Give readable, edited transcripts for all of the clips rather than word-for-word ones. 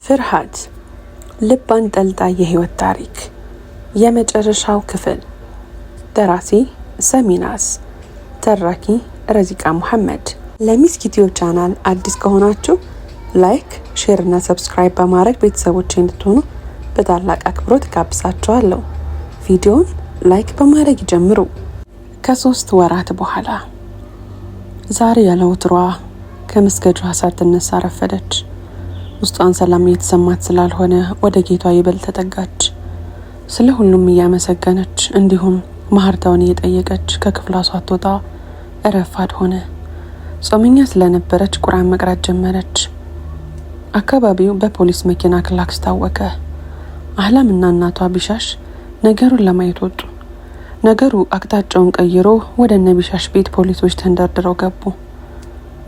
ፍርሃት ልብ አንጠልጣይ የህይወት ታሪክ የመጨረሻው ክፍል። ደራሲ ሰሚናስ፣ ተራኪ ረዚቃ መሐመድ። ለሚስክ ዩቲዩብ ቻናል አዲስ ከሆናችሁ ላይክ፣ ሼር እና ሰብስክራይብ በማድረግ ቤተሰቦቼ እንድትሆኑ በታላቅ አክብሮት ጋብዛችኋለሁ። ቪዲዮውን ላይክ በማድረግ ይጀምሩ። ከ3 ወራት በኋላ ዛሬ ያለ ወትሯ ከመስገጃ ሳትነሳ ረፈደች። ውስጧን ሰላም እየተሰማት ስላልሆነ ወደ ጌቷ ይበልጥ ተጠጋች። ስለ ሁሉም እያመሰገነች እንዲሁም ማህርታውን እየጠየቀች ከክፍሏ ሳትወጣ ረፋድ ሆነ። ጾመኛ ስለነበረች ቁርአን መቅራት ጀመረች። አካባቢው በፖሊስ መኪና ክላክስ ታወቀ። አህላም እና እናቷ ቢሻሽ ነገሩን ለማየት ወጡ። ነገሩ አቅጣጫውን ቀይሮ ወደ ነቢሻሽ ቤት ፖሊሶች ተንደርድረው ገቡ።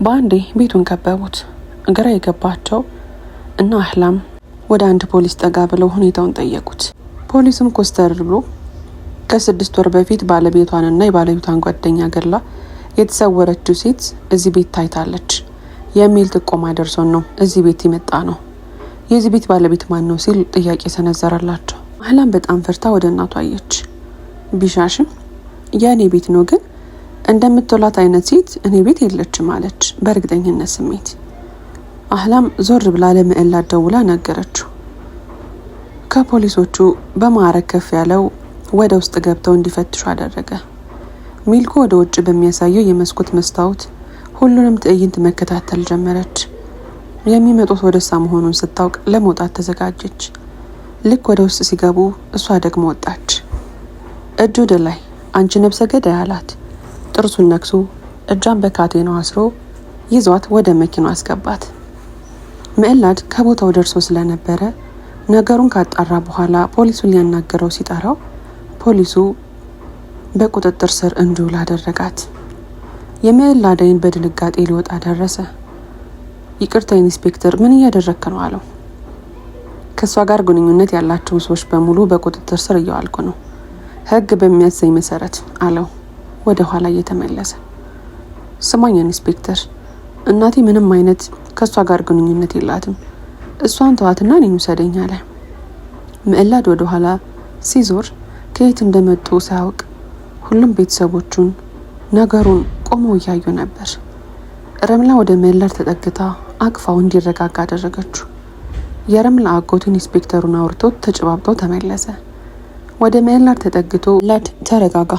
በአንዴ ቤቱን ከበቡት። ግራ የገባቸው እና አህላም ወደ አንድ ፖሊስ ጠጋ ብለው ሁኔታውን ጠየቁት። ፖሊስም ኮስተር ብሎ ከ6 ወር በፊት ባለቤቷንና የባለቤቷን ጓደኛ ገድላ የተሰወረችው ሴት እዚህ ቤት ታይታለች የሚል ጥቆማ ደርሶን ነው እዚህ ቤት የመጣ ነው። የዚህ ቤት ባለቤት ማን ነው ሲል ጥያቄ ሰነዘረላቸው። አህላም በጣም ፈርታ ወደ እናቷ አየች። ቢሻሽም የኔ ቤት ነው፣ ግን እንደምትላት አይነት ሴት እኔ ቤት የለችም አለች በእርግጠኝነት ስሜት። አህላም ዞር ብላ ለምዕላድ ደውላ ነገረችው። ከፖሊሶቹ በማዕረግ ከፍ ያለው ወደ ውስጥ ገብተው እንዲፈትሹ አደረገ። ሚልኮ ወደ ውጭ በሚያሳየው የመስኮት መስታወት ሁሉንም ትዕይንት መከታተል ጀመረች። የሚመጡት ወደ እሷ መሆኑን ስታውቅ ለመውጣት ተዘጋጀች። ልክ ወደ ውስጥ ሲገቡ እሷ ደግሞ ወጣች። እጁ ወደ ላይ አንቺ ነብሰ ገዳይ አላት። ጥርሱን ነክሶ እጇን በካቴናው አስሮ ይዟት ወደ መኪናው አስገባት። ምዕላድ ከቦታው ደርሶ ስለነበረ ነገሩን ካጣራ በኋላ ፖሊሱን ሊያናገረው ሲጠራው ፖሊሱ በቁጥጥር ስር እንዲውል አደረጋት። የምዕላድ ዓይን በድንጋጤ ሊወጣ ደረሰ። ይቅርታ ኢንስፔክተር፣ ምን እያደረክ ነው አለው። ከሷ ጋር ግንኙነት ያላቸውን ሰዎች በሙሉ በቁጥጥር ስር እያዋልኩ ነው፣ ህግ በሚያዘኝ መሰረት አለው ወደ ኋላ እየተመለሰ። ስማኝ ኢንስፔክተር፣ እናቴ ምንም አይነት ከሷ ጋር ግንኙነት የላትም፣ እሷን ተዋትና እኔን ውሰደኝ አለ። ምዕላድ ወደ ኋላ ሲዞር ከየት እንደመጡ ሳያውቅ ሁሉም ቤተሰቦቹን ነገሩን ቆመው እያዩ ነበር። ረምላ ወደ ምዕላድ ተጠግታ አቅፋው እንዲረጋጋ አደረገችው። የረምላ አጎት ኢንስፔክተሩን አውርቶት ተጨባብጦ ተመለሰ። ወደ ምዕላድ ተጠግቶ ምዕላድ ተረጋጋ፣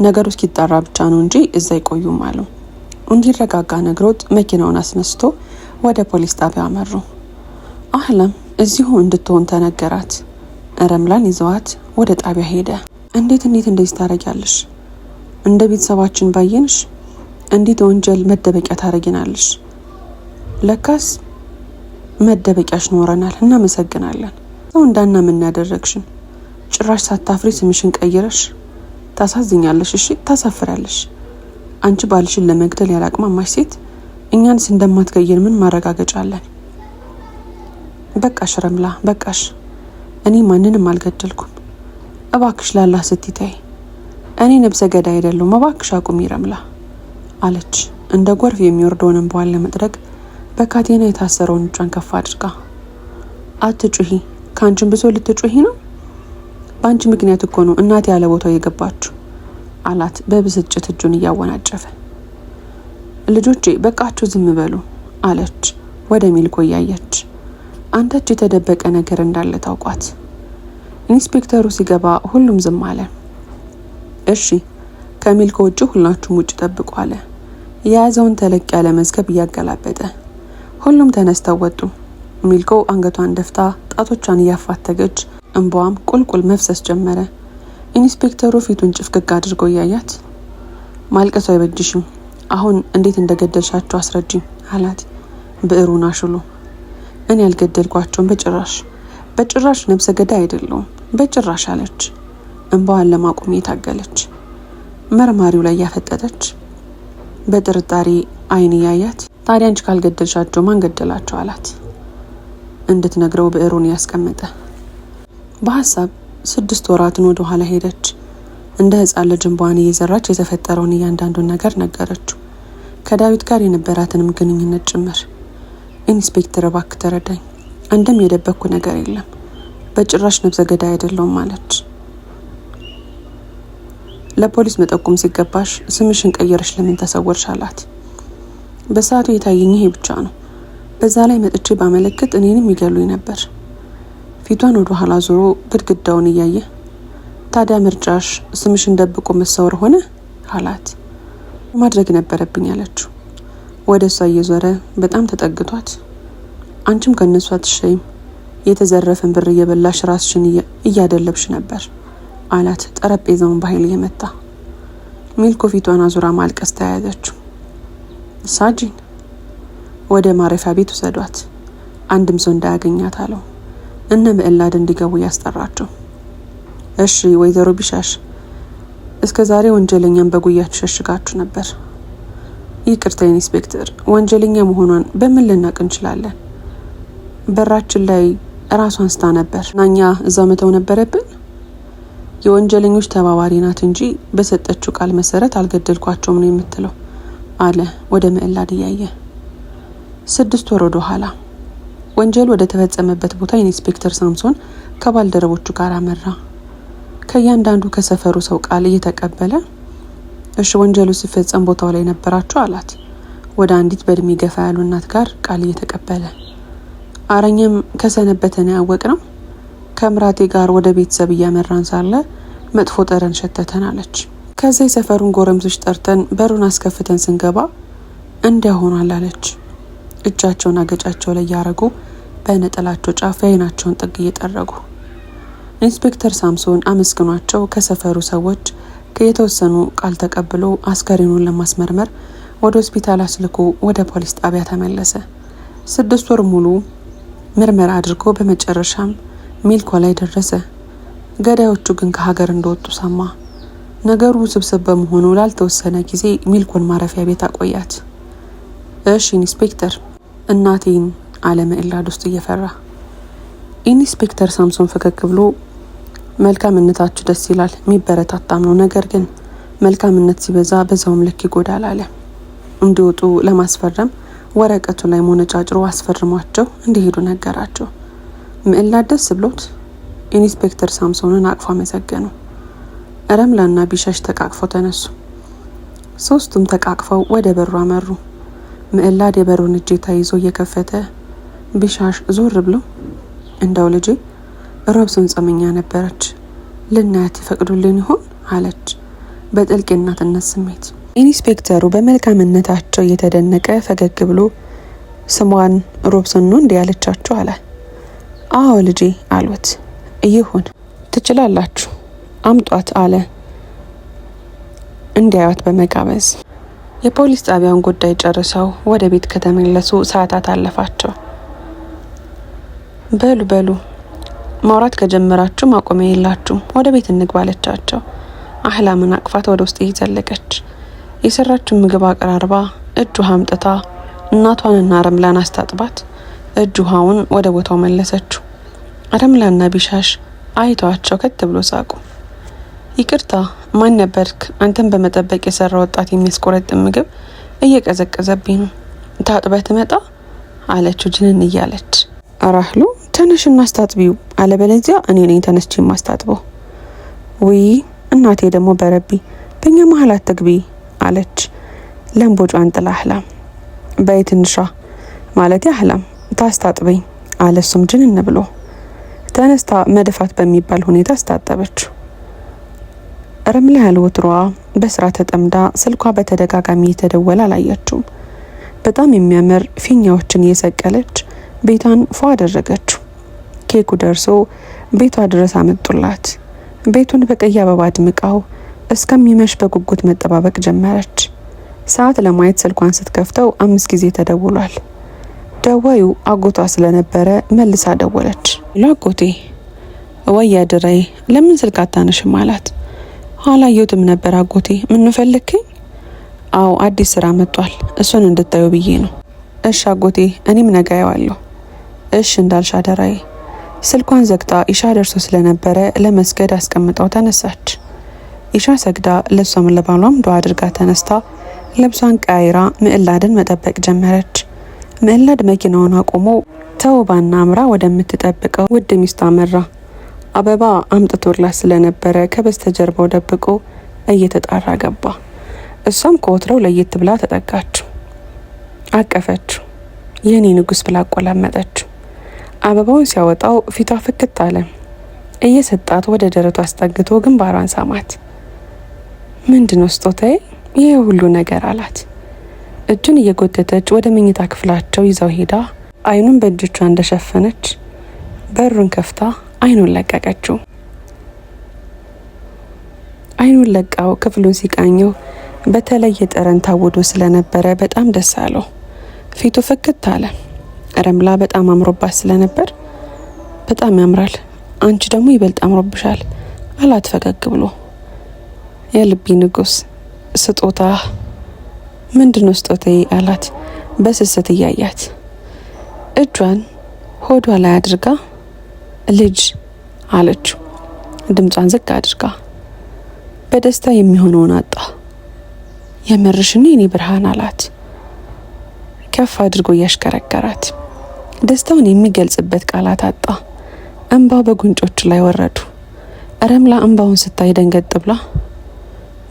ነገሩ እስኪጣራ ብቻ ነው እንጂ እዛ አይቆዩም አለው። እንዲረጋጋ ነግሮት መኪናውን አስነስቶ ወደ ፖሊስ ጣቢያ አመሩ። አህላም እዚሁ እንድትሆን ተነገራት። ረምላን ይዘዋት ወደ ጣቢያ ሄደ። እንዴት እንደዚህ ታረጊያለሽ? እንደ ቤተሰባችን ባየንሽ እንዴት ወንጀል መደበቂያ ታረጊናለሽ? ለካስ መደበቂያሽ ኖረናል፣ እናመሰግናለን። ሰው እንዳናምን ያደረግሽን፣ ጭራሽ ሳታፍሪ ስምሽን ቀይረሽ ታሳዝኛለሽ። እሺ ታሳፍራለሽ። አንቺ ባልሽን ለመግደል ያላቅማማሽ ሴት እኛንስ እንደማትገይን ምን ማረጋገጫ አለን? በቃሽ ረምላ፣ በቃሽ። እኔ ማንንም አልገደልኩም። እባክሽ ላላህ ስትይ እኔ ነብሰ ገዳይ አይደለሁም፣ እባክሽ አቁሚ ረምላ አለች። እንደ ጎርፍ የሚወርደውን እንባዋን ለመጥረግ በካቴና የታሰረውን እጇን ከፍ አድርጋ። አትጩሂ፣ ከአንቺም ብዙ ልትጩሂ ነው። በአንቺ ምክንያት እኮ ነው እናቴ ያለ ቦታው የገባችው አላት በብስጭት እጁን እያወናጨፈ። ልጆቼ በቃችሁ ዝም በሉ አለች ወደ ሚልኮ እያየች። አንዳች የተደበቀ ነገር እንዳለ ታውቋት። ኢንስፔክተሩ ሲገባ ሁሉም ዝም አለ። እሺ ከሚልኮ ውጭ ሁላችሁም ውጭ ጠብቁ አለ፣ የያዘውን ተለቅ ያለ መዝገብ እያገላበጠ። ሁሉም ተነስተው ወጡ። ሚልኮ አንገቷን ደፍታ ጣቶቿን እያፋተገች እንባዋም ቁልቁል መፍሰስ ጀመረ። ኢንስፔክተሩ ፊቱን ጭፍግግ አድርጎ እያያት ማልቀሱ አይበጅሽም፣ አሁን እንዴት እንደገደልሻቸው አስረጅኝ አላት ብዕሩን አሽሎ። እኔ ያልገደልኳቸውን በጭራሽ ነብሰ ገዳይ አይደለሁም በጭራሽ አለች እንባዋን ለማቆም የታገለች። መርማሪው ላይ ያፈጠጠች በጥርጣሬ አይን ያያት። ታዲያ አንቺ ካልገደልሻቸው ማን ገደላቸው አላት እንድትነግረው ብዕሩን ያስቀመጠ። በሐሳብ 6 ወራትን ወደ ኋላ ሄደች። እንደ ህፃን ልጅ እንባዋን እየዘራች የተፈጠረውን እያንዳንዱን ነገር ነገረችው፣ ከዳዊት ጋር የነበራትንም ግንኙነት ጭምር። ኢንስፔክተር እባክህ ተረዳኝ፣ አንድም የደበኩ ነገር የለም። በጭራሽ ነብሰ ገዳይ አይደለሁም አለች። ለፖሊስ መጠቆም ሲገባሽ ስምሽን ቀየረሽ ለምን ተሰወርሽ አላት። በሰዓቱ የታየኝ ይሄ ብቻ ነው። በዛ ላይ መጥቼ ባመለክት እኔንም ይገሉኝ ነበር። ፊቷን ወደ ኋላ ዞሮ ግድግዳውን እያየ ታዲያ ምርጫሽ ስምሽን ደብቆ መሰወር ሆነ አላት። ማድረግ ነበረብኝ አለችው። ወደ እሷ እየዞረ በጣም ተጠግቷት አንቺም ከነሱ አትሸይም፣ የተዘረፈን ብር እየበላሽ ራስሽን እያደለብሽ ነበር አላት። ጠረጴዛውን በኃይል እየመታ ሚልኮ ፊቷን አዙራ ማልቀስ ተያያዘችው። ሳጂን ወደ ማረፊያ ቤት ወሰዷት። አንድም ሰው እንዳያገኛት አለው። እነ ምዕላድ እንዲገቡ ያስጠራቸው። እሺ ወይዘሮ ቢሻሽ እስከ ዛሬ ወንጀለኛን በጉያችሁ ሸሽጋችሁ ነበር። ይቅርታ ኢንስፔክተር፣ ወንጀለኛ መሆኗን በምን ልናቅ እንችላለን? በራችን ላይ ራሷን ስታ ነበር ናኛ እዛው መተው ነበረብን። የወንጀለኞች ተባባሪ ናት እንጂ በሰጠችው ቃል መሰረት አልገደልኳቸውም ነው የምትለው አለ ወደ ምዕላድ እያየ። 6 ወር ወደ ኋላ ወንጀል ወደ ተፈጸመበት ቦታ ኢንስፔክተር ሳምሶን ከባልደረቦቹ ጋር አመራ። ከእያንዳንዱ ከሰፈሩ ሰው ቃል እየተቀበለ እሺ ወንጀሉ ሲፈጸም ቦታው ላይ ነበራችሁ አላት። ወደ አንዲት በእድሜ ገፋ ያሉ እናት ጋር ቃል እየተቀበለ አረኛም ከሰነበተን ያወቅነው ከምራቴ ጋር ወደ ቤተሰብ እያመራን ሳለ መጥፎ ጠረን ሸተተን አለች። ከዛ የሰፈሩን ጎረምሶች ጠርተን በሩን አስከፍተን ስንገባ እንዲያሆናል አለች። እጃቸውን አገጫቸው ላይ ያረጉ በነጠላቸው ጫፍ አይናቸውን ጥግ እየጠረጉ ኢንስፔክተር ሳምሶን አመስግኗቸው ከሰፈሩ ሰዎች ከየተወሰኑ ቃል ተቀብሎ አስከሬኑን ለማስመርመር ወደ ሆስፒታል አስልኮ ወደ ፖሊስ ጣቢያ ተመለሰ። 6 ወር ሙሉ ምርመራ አድርጎ በመጨረሻም ሚልኮ ላይ ደረሰ። ገዳዮቹ ግን ከሀገር እንደወጡ ሰማ። ነገሩ ውስብስብ በመሆኑ ላልተወሰነ ጊዜ ሚልኮን ማረፊያ ቤት አቆያት። እሺ ኢንስፔክተር፣ እናቴን አለ ምዕላድ ውስጥ እየፈራ። ኢንስፔክተር ሳምሶን ፈገግ ብሎ መልካምነታችሁ ደስ ይላል፣ የሚበረታታም ነው። ነገር ግን መልካምነት ሲበዛ በዛውም ልክ ይጎዳል አለ። እንዲወጡ ለማስፈረም ወረቀቱ ላይ ሞነጫጭሮ አስፈርሟቸው እንዲሄዱ ነገራቸው። ምዕላድ ደስ ብሎት ኢንስፔክተር ሳምሶንን አቅፎ አመሰገነው። ረምላና ቢሻሽ ተቃቅፈው ተነሱ። ሶስቱም ተቃቅፈው ወደ በሩ አመሩ። ምዕላድ የበሩን እጀታ ይዞ እየከፈተ ቢሻሽ ዞር ብሎ እንዳው ልጄ ሮብሶን ጸመኛ ነበረች፣ ልናያት ይፈቅዱልን ይሆን አለች በጥልቅ እናትነት ስሜት። ኢንስፔክተሩ በመልካምነታቸው እየተደነቀ ፈገግ ብሎ ስሟን ሮብሶን ነው እንዲህ ያለቻችሁ አለ። አዎ ልጄ አሉት። ይሁን ትችላላችሁ አምጧት አለ እንዲያዩት በመጋበዝ። የፖሊስ ጣቢያውን ጉዳይ ጨርሰው ወደ ቤት ከተመለሱ ሰዓታት አለፋቸው። በሉ ማውራት ከጀመራችሁ ማቆሚያ የላችሁም፣ ወደ ቤት እንግባለቻቸው። አህላምን አቅፋት ወደ ውስጥ እየዘለቀች የሰራችውን ምግብ አቀራርባ እጅ ውሃ አምጥታ እናቷንና ረምላን አስታጥባት እጅ ውሃውን ወደ ቦታው መለሰችው። ረምላና ቢሻሽ አይተዋቸው ከት ብሎ ሳቁ። ይቅርታ ማን ነበርክ? አንተን በመጠበቅ የሰራ ወጣት የሚያስቆረጥም ምግብ እየቀዘቀዘብኝ ነው፣ ታጥበህ ትመጣ አለችው ጅንን እያለች። አራህሉ ተነሽና አስታጥቢው፣ አለበለዚያ እኔ ነኝ ተነስቼ ማስታጥበው። ውይ እናቴ ደግሞ በረቢ በእኛ መሀል አትግቢ አለች ለምቦጫን ጥላ አህላም። በይ ትንሿ ማለት አህላም ታስታጥበኝ አለሱም ጅንን ብሎ ተነስታ መደፋት በሚባል ሁኔታ አስታጠበችው። ረምላ ያልወትሯ በስራ ተጠምዳ ስልኳ በተደጋጋሚ የተደወለ አላየችውም። በጣም የሚያምር ፊኛዎችን እየሰቀለች ቤቷን ፏ አደረገችው። ኬኩ ደርሶ ቤቷ ድረስ አመጡላት። ቤቱን በቀይ አበባ አድምቃው እስከሚመሽ በጉጉት መጠባበቅ ጀመረች። ሰዓት ለማየት ስልኳን ስትከፍተው 5 ጊዜ ተደውሏል። ደዋዩ አጎቷ ስለነበረ መልሳ ደወለች። ለአጎቴ ወይ ያድራይ ለምን ስልክ አታነሽም አላት። አላየሁትም ነበር አጎቴ፣ ምን ፈልክኝ? አው አዲስ ስራ መጥቷል፣ እሱን እንድታዩ ብዬ ነው። እሺ አጎቴ፣ እኔም ነገ አየዋለሁ። እሺ እንዳልሽ አደራይ። ስልኳን ዘግታ ኢሻ ደርሶ ስለነበረ ለመስገድ አስቀምጣው ተነሳች። ኢሻ ሰግዳ ለሷም ለባሏም ዱዓ አድርጋ ተነስታ ልብሷን ቀያይራ ምዕላድን መጠበቅ ጀመረች። ምዕላድ መኪናውን አቆሞ ተውባና አምራ ወደምትጠብቀው ውድ ሚስቱ አመራ። አበባ አምጥቶላት ስለነበረ ከበስተጀርባው ደብቆ እየተጣራ ገባ። እሷም ከወትሮው ለየት ብላ ተጠጋችው፣ አቀፈችው። የኔ ንጉስ ብላ አቆላመጠችው። አበባውን ሲያወጣው ፊቷ ፍክት አለ። እየሰጣት ወደ ደረቱ አስጠግቶ ግንባሯን ሳማት። ምንድነው ስጦታዬ? ይሄ ሁሉ ነገር አላት። እጁን እየጎተተች ወደ መኝታ ክፍላቸው ይዛው ሄዳ አይኑን በእጆቿ እንደሸፈነች በሩን ከፍታ አይኑን ለቀቀችው። አይኑን ለቃው ክፍሉን ሲቃኘው በተለየ ጠረን ታውዶ ስለነበረ በጣም ደስ አለው። ፊቱ ፍክት አለ። ረምላ በጣም አምሮባት ስለነበር በጣም ያምራል፣ አንቺ ደግሞ ይበልጥ አምሮብሻል አላት ፈገግ ብሎ። የልቢ ንጉስ ስጦታ ምንድነው ስጦታዬ አላት በስስት እያያት። እጇን ሆዷ ላይ አድርጋ ልጅ አለችው ድምጿን ዝቅ አድርጋ። በደስታ የሚሆነውን አጣ። የምርሽን የኔ ብርሃን አላት ከፍ አድርጎ እያሽከረከራት። ደስታውን የሚገልጽበት ቃላት አጣ። እንባው በጉንጮቹ ላይ ወረዱ። ረምላ እንባውን ስታይ ደንገጥ ብላ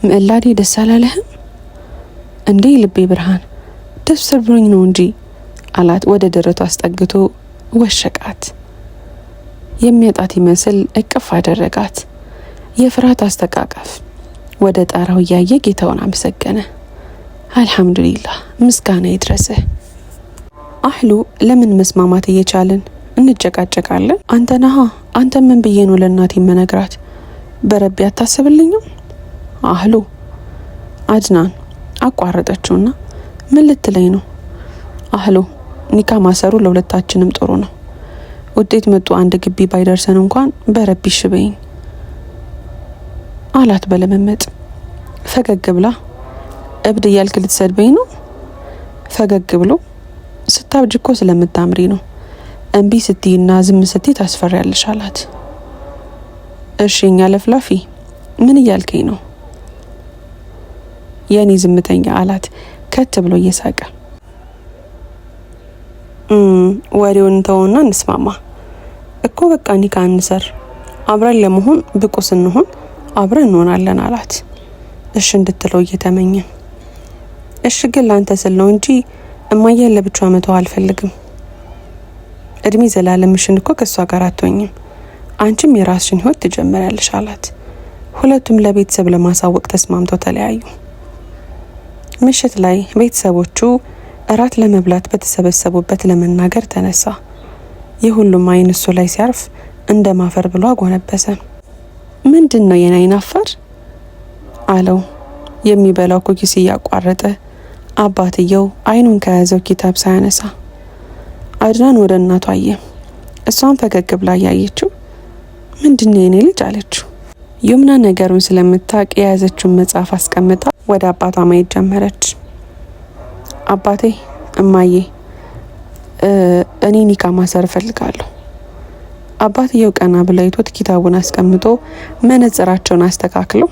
ምዕላዴ ደስ አላለህም እንዴ? ልቤ ብርሃን ደስ ብሎኝ ነው እንጂ አላት ወደ ደረቱ አስጠግቶ ወሸቃት። የሚያጣት ይመስል እቅፍ አደረጋት። የፍርሃት አስተቃቀፍ ወደ ጣራው እያየ ጌታውን አመሰገነ። አልሐምዱሊላህ ምስጋና ይድረስህ። አህሉ ለምን መስማማት እየቻልን እንጨቃጨቃለን? አንተ ነሃ አንተ ምን ብዬ ነው ለእናቴ መነግራት? በረቢ አታስብልኝም? አህሉ አድናን አቋረጠችውና ምን ልትለኝ ነው? አህሉ ኒካ ማሰሩ ለሁለታችንም ጥሩ ነው። ውጤት መጡ አንድ ግቢ ባይደርሰን እንኳን በረቢ ሽበኝ አላት በለመመጥ። ፈገግ ብላ እብድ እያልክ ልትሰድበኝ ነው? ፈገግ ብሎ ስታብጅ እኮ ስለምታምሪ ነው። እንቢ ስትይና ዝም ስትይ ታስፈሪያለሽ አላት። እሺ እኛ ለፍላፊ ምን እያልከኝ ነው? የኔ ዝምተኛ አላት ከት ብሎ እየሳቀ። ወሬውን ተውና እንስማማ እኮ በቃ ኒካ እንሰር፣ አብረን ለመሆን ብቁ ስንሆን አብረን እንሆናለን አላት። እሺ እንድትለው እየተመኘ። እሺ ግን ላንተ ስል ነው እንጂ እማዬን ለብቻዋ መተው አልፈልግም። እድሜ ዘላለምሽን እኮ ከሷ ጋር አትሆኝም፣ አንቺም የራስሽን ህይወት ትጀምሪያለሽ አላት። ሁለቱም ለቤተሰብ ለማሳወቅ ተስማምተው ተለያዩ። ምሽት ላይ ቤተሰቦቹ እራት ለመብላት በተሰበሰቡበት ለመናገር ተነሳ። የሁሉም አይን እሱ ላይ ሲያርፍ እንደ ማፈር ብሎ አጎነበሰ። ምንድነው የኔ አይን አፋር አለው የሚበላው ኩኪስ እያቋረጠ። አባትየው አይኑን ከያዘው ኪታብ ሳያነሳ። አድናን ወደ እናቷ አየ። እሷን ፈገግ ብላ ያየችው ምንድነው የኔ ልጅ አለችው። ዩምና ነገሩን ስለምታውቅ የያዘችውን መጽሐፍ አስቀምጣ ወደ አባቷ ማየት ጀመረች። አባቴ እማዬ እኔ ኒካ ማሰር እፈልጋለሁ። አባትየው ቀና ብለው አይቶት ኪታቡን አስቀምጦ መነጽራቸውን አስተካክለው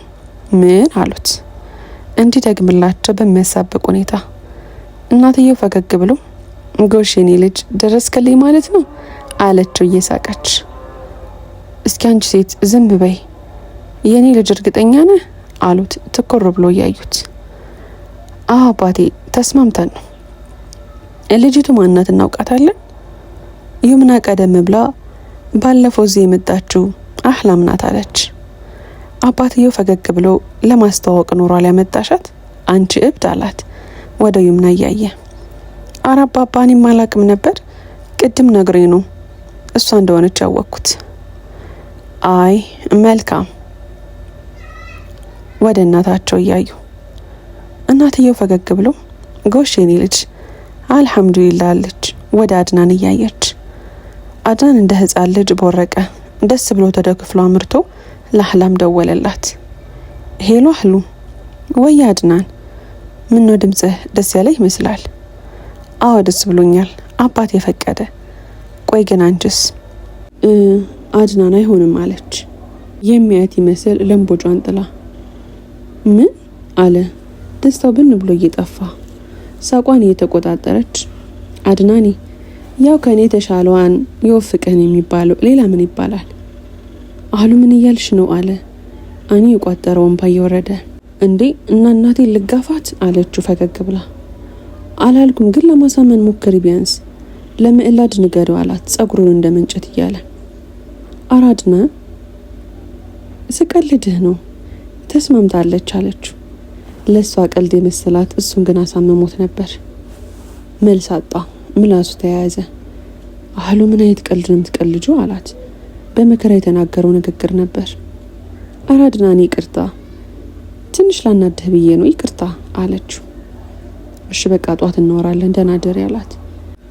ምን አሉት እንዲደግምላቸው በሚያሳብቅ ሁኔታ። እናትየው ፈገግ ብሎ ጎሽ የኔ ልጅ ደረስከልኝ ማለት ነው አለችው እየሳቀች። እስኪ አንቺ ሴት ዝም በይ የኔ ልጅ እርግጠኛ ነህ አሉት ትኩር ብሎ ያዩት። አባቴ ተስማምተን ነው። ልጅቱ ማናት እናውቃታለን? ዩምና ቀደም ብላ ባለፈው እዚህ የመጣችው አህላም ናት አለች። አባትየው ፈገግ ብሎ ለማስተዋወቅ ኖሯል ያመጣሻት አንቺ እብድ አላት ወደ ዩምና እያየ። ኧረ አባባ እኔም አላቅም ነበር፣ ቅድም ነግሬ ነው እሷ እንደሆነች ያወቅኩት። አይ መልካም ወደ እናታቸው እያዩ። እናትየው ፈገግ ብሎ ጎሽ የኔ ልጅ አልሐምዱሊላህ አለች ወደ አድናን እያየች። አድናን እንደ ህፃን ልጅ ቦረቀ። ደስ ብሎ ወደ ክፍሉ አምርቶ ለአህላም ደወለላት። ሄሎ አህሉ ወይ አድናን ምን ነው ድምጽህ ደስ ያለ ይመስላል? አዎ ደስ ብሎኛል አባቴ ፈቀደ። ቆይ ግን አንቺስ? አድናን አይሆንም አለች የሚያት ይመስል ለምቦጫን ጥላ። ምን አለ ደስታው ብን ብሎ እየጠፋ። ሳቋን እየተቆጣጠረች አድናኒ ያው ከኔ ተሻለዋን ይወፍቅህን የሚባለው ሌላ ምን ይባላል? አህሉ ምን እያልሽ ነው አለ አኒ የቋጠረውን ባየወረደ። እንዴ እናቴ ልጋፋት አለችው ፈገግ ብላ። አላልኩም ግን ለማሳመን ሞክሪ ቢያንስ ለምዕላድ ንገረው አላት ጸጉሩን እንደመንጨት እያለ። አራድና ስቀልድህ ነው ተስማምታለች አለችው። ለሷ ቀልድ የመሰላት እሱን ግን አሳመሞት ነበር። መልስ አጣ። ምላሱ ተያያዘ። አህሉ ምን አይነት ቀልድ ነው የምትቀልጂው አላት። በመከራ የተናገረው ንግግር ነበር። አራድናኒ ይቅርታ ትንሽ ላናደህ ብዬ ነው ይቅርታ አለችው። እሺ በቃ ጧት እናወራለን ደህና ደር ያላት።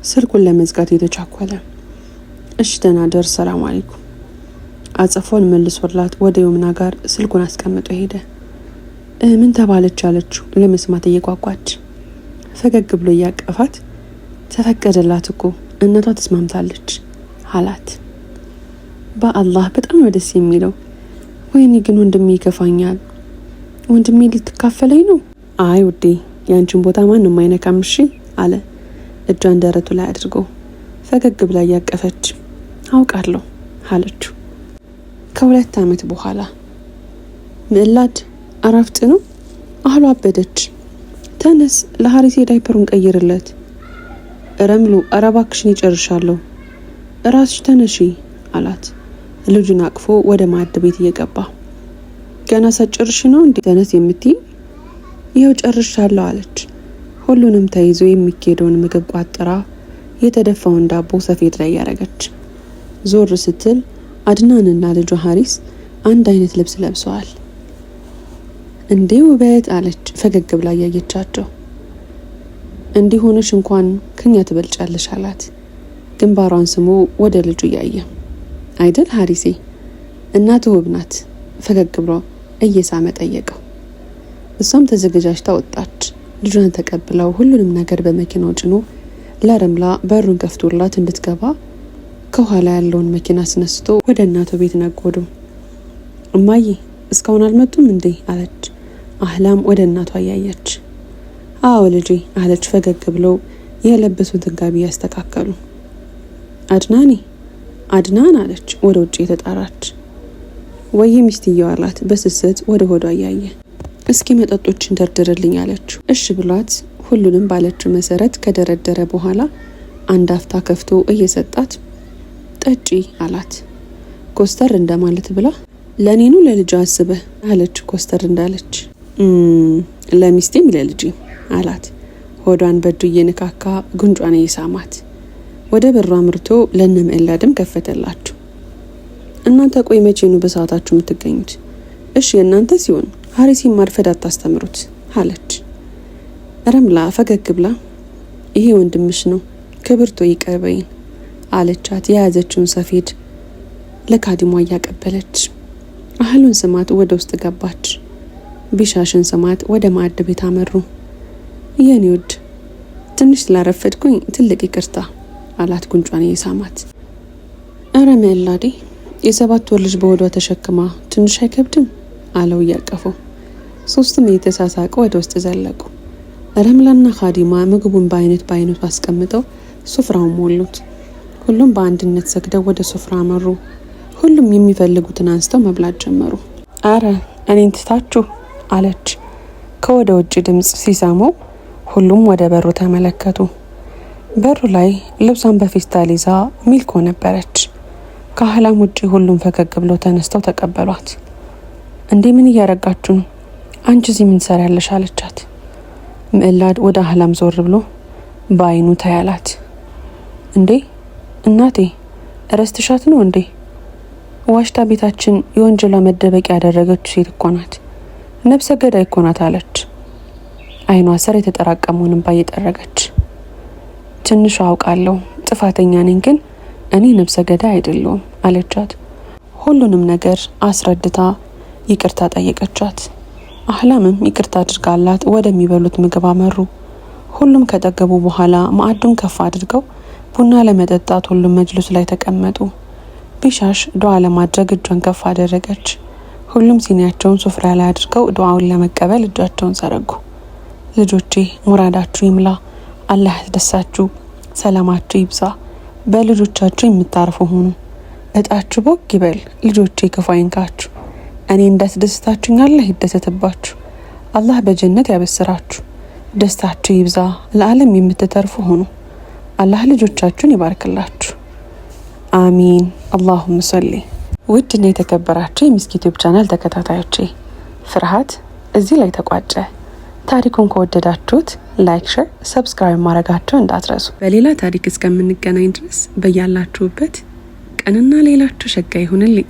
ስልኩን ለመዝጋት የተቻኮለ። እሺ ደህና ደር ሰላም አለይኩም አጽፎን መልሶላት ወደ ዮምና ጋር ስልኩን አስቀምጦ ሄደ። ምን ተባለች አለችው ለመስማት እየጓጓች። ፈገግ ብሎ ያቀፋት ተፈቀደላት እኮ እናቷ ተስማምታለች አላት። በአላህ በጣም ነው ደስ የሚለው። ወይኔ ግን ወንድሜ ይከፋኛል። ወንድሜ ልትካፈለኝ ነው? አይ ውዴ ያንቺን ቦታ ማንም አይነካም እሺ አለ እጇን ደረቱ ላይ አድርጎ። ፈገግ ብላ ያቀፈች አውቃለሁ አለችው። ከ2 ዓመት በኋላ ምዕላድ አረፍት ነው። አህሉ አበደች። ተነስ ለሐሪስ ዳይፐሩን ቀይርለት። ረምሉ አረባክሽን ይጨርሻለሁ ራስሽ ተነሺ አላት ልጁን አቅፎ ወደ ማዕድ ቤት እየገባ። ገና ሳጨርሽ ነው እንዴ ተነስ የምትይ? ይኸው ጨርሻለሁ አለች። ሁሉንም ተይዞ የሚኬደውን ምግብ ቋጥራ የተደፋውን ዳቦ ሰፌድ ላይ ያረገች። ዞር ስትል አድናንና ልጇ ሐሪስ አንድ አይነት ልብስ ለብሰዋል። እንዴ ውበት አለች ፈገግ ብላ ያየቻቸው። እንዲሆነሽ እንኳን ከኛ ትበልጫለሽ አላት ግንባሯን ስሞ ወደ ልጁ ያየ። አይደል ሐሪሴ እናቱ ውብ ናት ፈገግ ብሎ እየሳመ ጠየቀው። እሷም ተዘገጃጅታ ወጣች። ልጇን ተቀብለው ሁሉንም ነገር በመኪናው ጭኖ ለረምላ በሩን ከፍቶላት እንድትገባ ከኋላ ያለውን መኪና አስነስቶ ወደ እናቱ ቤት ነጎዱ። እማዬ እስካሁን አልመጡም እንዴ አለች አህላም ወደ እናቷ ያያች። አዎ ልጄ አለች ፈገግ ብለው የለበሱትን ጋቢ ያስተካከሉ። አድናን አለች ወደ ውጭ የተጣራች። ወይ ሚስትየው አላት በስስት ወደ ሆዷ ያየ። እስኪ መጠጦችን ደርድርልኝ አለችው። እሺ ብሏት ሁሉንም ባለችው መሰረት ከደረደረ በኋላ አንድ አፍታ ከፍቶ እየሰጣት ጠጪ አላት። ኮስተር እንደማለት ብላ ለኔኑ ለልጅ አስበህ አለች ኮስተር እንዳለች። ለሚስቴም ለልጅ አላት ሆዷን በእጁ እየነካካ ጉንጯን እየሳማት። ወደ በሩ አምርቶ ለነምዕላድም ከፈተላችሁ። እናንተ ቆይ መቼ ነው በሰዓታችሁ የምትገኙት? እሺ የእናንተ ሲሆን ሐሪሲን ማርፈድ አታስተምሩት አለች። ረምላ ፈገግ ብላ ይሄ ወንድምሽ ነው ክብርቶ ይቀበይን አለቻት። የያዘችውን ሰፌድ ለካዲሟ እያቀበለች። አህሉን ስማት ወደ ውስጥ ገባች። ቢሻሽን ስማት ወደ ማዕድ ቤት አመሩ። የኔ ውድ ትንሽ ስላረፈድኩኝ ትልቅ ይቅርታ አላት ጉንጯን እየሳማት። አረ ምዕላዴ የ7 ወር ልጅ በሆዷ ተሸክማ ትንሽ አይከብድም አለው እያቀፈው። ሶስቱም እየተሳሳቁ ወደ ውስጥ ዘለቁ። ረምላና ካዲማ ምግቡን በአይነቱ አስቀምጠው ሱፍራውን ሞሉት። ሁሉም በአንድነት ሰግደው ወደ ሱፍራ አመሩ። ሁሉም የሚፈልጉትን አንስተው መብላት ጀመሩ። አረ እኔን ትታችሁ አለች። ከወደ ውጭ ድምጽ ሲሰሙ ሁሉም ወደ በሩ ተመለከቱ። በሩ ላይ ልብሷን በፌስታል ይዛ ሚልኮ ነበረች። ከአህላም ውጪ ሁሉም ፈገግ ብለው ተነስተው ተቀበሏት። እንዴ ምን እያረጋችሁ ነው? አንቺ እዚህ ምን ትሰሪያለሽ አለቻት። ምዕላድ ወደ አህላም ዞር ብሎ በአይኑ ታያላት። እንዴ እናቴ ረስተሻት ነው እንዴ? ዋሽታ ቤታችን የወንጀሏ መደበቂያ ያደረገች ሴት እኮ ናት። ነብሰ ገዳይ እኮ ናት አለች። አይኗ ስር የተጠራቀመውን እንባ እየጠረገች። ትንሽ አውቃለሁ ጥፋተኛ ነኝ፣ ግን እኔ ነብሰ ገዳይ አይደለሁም አለቻት። ሁሉንም ነገር አስረድታ ይቅርታ ጠየቀቻት። አህላምም ይቅርታ አድርጋላት ወደሚበሉት ምግብ አመሩ። ሁሉም ከጠገቡ በኋላ ማዕዱን ከፍ አድርገው ቡና ለመጠጣት ሁሉም መጅልሱ ላይ ተቀመጡ። ቢሻሽ ዱዓ ለማድረግ እጇን ከፍ አደረገች። ሁሉም ሲኒያቸውን ሱፍራ ላይ አድርገው ዱዓውን ለመቀበል እጃቸውን ዘረጉ። ልጆቼ ሙራዳችሁ ይምላ፣ አላህ ያስደሳችሁ፣ ሰላማችሁ ይብዛ። በልጆቻችሁ የምታርፉ ሁኑ። እጣችሁ ቦግ ይበል። ልጆቼ ክፉ አይንካችሁ። እኔ እንዳስደስታችሁኝ አላህ ይደሰትባችሁ። አላህ በጀነት ያበስራችሁ። ደስታችሁ ይብዛ። ለዓለም የምትተርፉ ሁኑ። አላህ ልጆቻችሁን ይባርክላችሁ። አሚን። አላሁመ ሰሊ። ውድና የተከበራችሁ የሚስኪ ዩቲዩብ ቻናል ተከታታዮቼ ፍርሃት እዚህ ላይ ተቋጨ። ታሪኩን ከወደዳችሁት ላይክ፣ ሼር፣ ሰብስክራይብ ማድረጋችሁን እንዳትረሱ። በሌላ ታሪክ እስከምንገናኝ ድረስ በያላችሁበት ቀንና ሌላችሁ ሸጋ ይሁንልኝ።